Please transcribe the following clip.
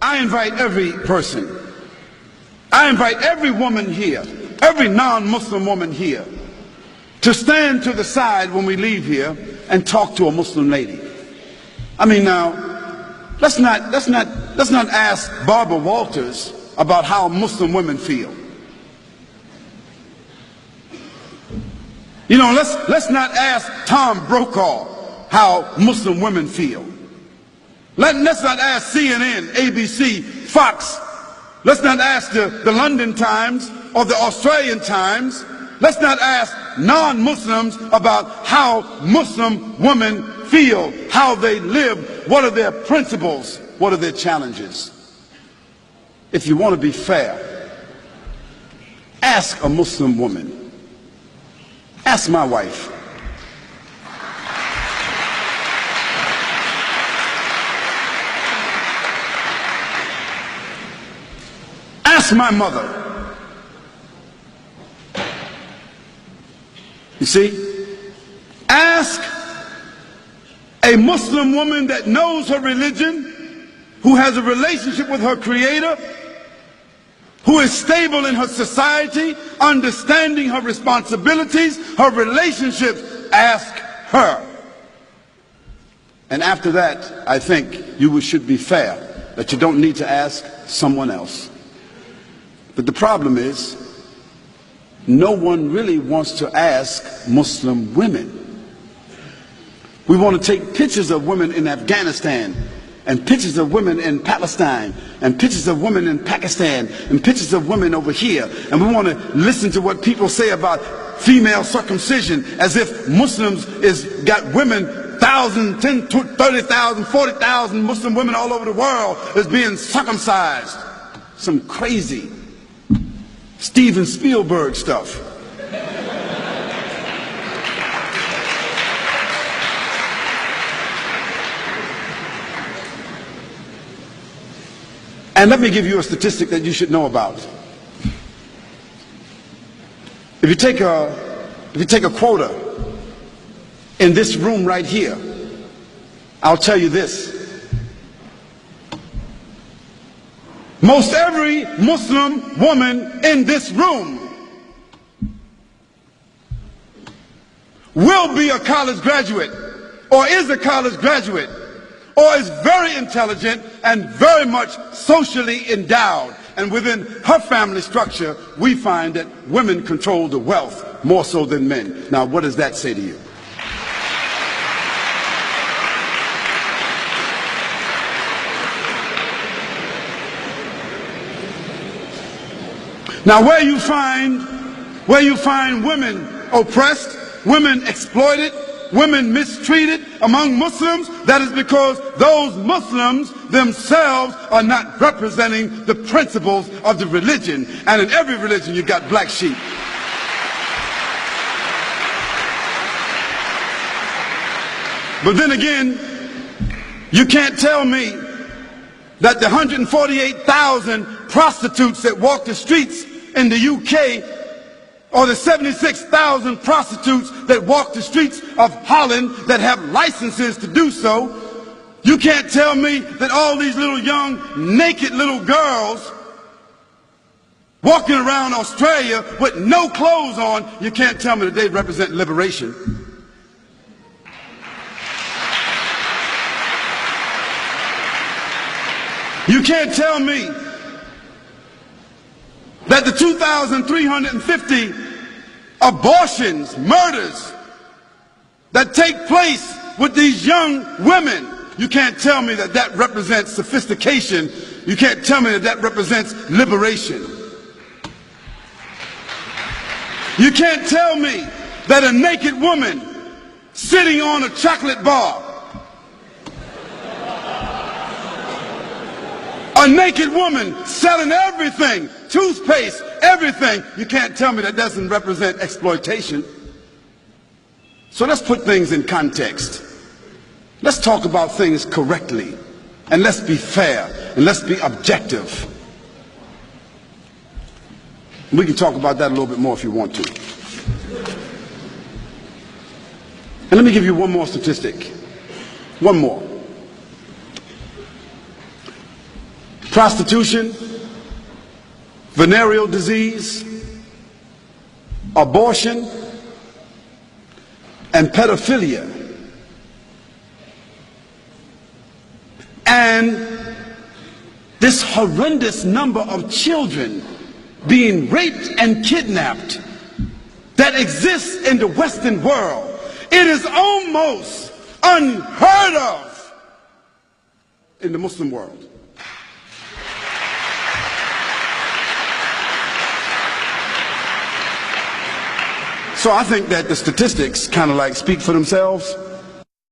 I invite every person, I invite every woman here, every non-Muslim woman here, to stand to the side when we leave here and talk to a Muslim lady. I mean, now, let's not ask Barbara Walters about how Muslim women feel. You know, let's not ask Tom Brokaw how Muslim women feel. Let's not ask CNN, ABC, Fox. Let's not ask the London Times or the Australian Times. Let's not ask non-Muslims about how Muslim women feel, how they live, what are their principles, what are their challenges. If you want to be fair, ask a Muslim woman. Ask my wife. Ask my mother. You see, ask a Muslim woman that knows her religion, who has a relationship with her Creator, who is stable in her society, understanding her responsibilities, her relationships. Ask her. And after that, I think you should be fair, that you don't need to ask someone else. But the problem is, no one really wants to ask Muslim women. We want to take pictures of women in Afghanistan, and pictures of women in Palestine, and pictures of women in Pakistan, and pictures of women over here. And we want to listen to what people say about female circumcision, as if Muslims got women, 1,000, 10, 30,000, 40,000 Muslim women all over the world is being circumcised. Some crazy Steven Spielberg stuff. And let me give you a statistic that you should know about. If you take a quota in this room right here, I'll tell you this. Most every Muslim woman in this room will be a college graduate, or is a college graduate, or is very intelligent and very much socially endowed. And within her family structure, we find that women control the wealth more so than men. Now, what does that say to you? Now, where you find women oppressed, women exploited, women mistreated among Muslims, that is because those Muslims themselves are not representing the principles of the religion. And in every religion you got black sheep. But then again, you can't tell me that the 148,000 prostitutes that walk the streets in the UK, or the 76,000 prostitutes that walk the streets of Holland that have licenses to do so, you can't tell me that all these little young naked little girls walking around Australia with no clothes on, you can't tell me that they represent liberation. You can't tell me that the 2,350 abortions, murders that take place with these young women, you can't tell me that that represents sophistication. You can't tell me that that represents liberation. You can't tell me that a naked woman sitting on a chocolate bar, a naked woman selling everything, toothpaste, everything, you can't tell me that doesn't represent exploitation. So let's put things in context. Let's talk about things correctly, and let's be fair, and let's be objective. We can talk about that a little bit more if you want to. And let me give you one more statistic. One more. prostitution, venereal disease, abortion, and pedophilia. And this horrendous number of children being raped and kidnapped that exists in the Western world. It is almost unheard of in the Muslim world. So I think that the statistics kind of like speak for themselves.